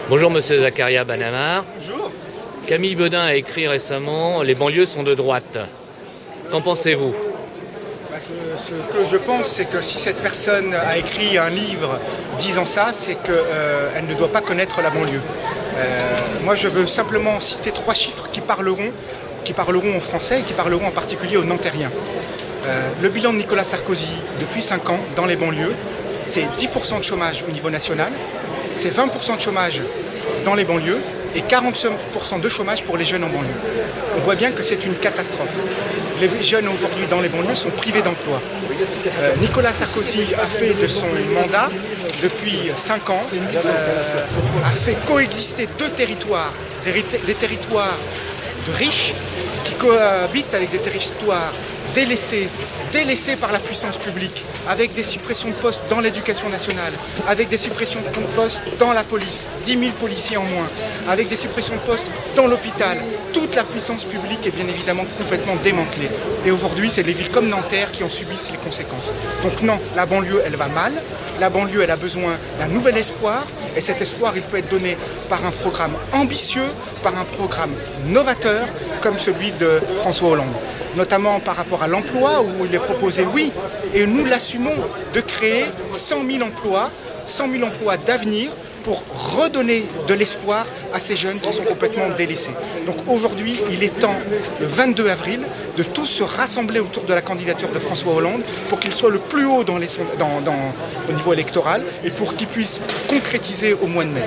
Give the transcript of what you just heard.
Bonjour Monsieur Zakaria Banamar. Bonjour. Camille Bedin a écrit récemment « Les banlieues sont de droite ». Qu'en pensez-vous? Ce que je pense, c'est que si cette personne a écrit un livre disant ça, c'est qu'elle ne doit pas connaître la banlieue. Moi, je veux simplement citer 3 chiffres qui parleront aux Français et qui parleront en particulier aux Nantériens. Le bilan de Nicolas Sarkozy depuis 5 ans dans les banlieues, c'est 10% de chômage au niveau national, c'est 20% de chômage dans les banlieues et 40% de chômage pour les jeunes en banlieue. On voit bien que c'est une catastrophe. Les jeunes aujourd'hui dans les banlieues sont privés d'emploi. Nicolas Sarkozy a fait de son mandat, depuis 5 ans, a fait coexister 2 territoires, des territoires de riches qui cohabitent avec des territoires délaissés par la puissance publique, avec des suppressions de postes dans l'éducation nationale, avec des suppressions de postes dans la police, 10 000 policiers en moins, avec des suppressions de postes dans l'hôpital. Toute la puissance publique est bien évidemment complètement démantelée. Et aujourd'hui, c'est les villes comme Nanterre qui en subissent les conséquences. Donc non, la banlieue, elle va mal. La banlieue, elle a besoin d'un nouvel espoir. Et cet espoir, il peut être donné par un programme ambitieux, par un programme novateur, comme celui de François Hollande. Notamment par rapport à l'emploi, où il est proposé, oui, et nous l'assumons, de créer 100 000 emplois d'avenir pour redonner de l'espoir à ces jeunes qui sont complètement délaissés. Donc aujourd'hui, il est temps, le 22 avril, de tous se rassembler autour de la candidature de François Hollande pour qu'il soit le plus haut au niveau électoral et pour qu'il puisse concrétiser au mois de mai.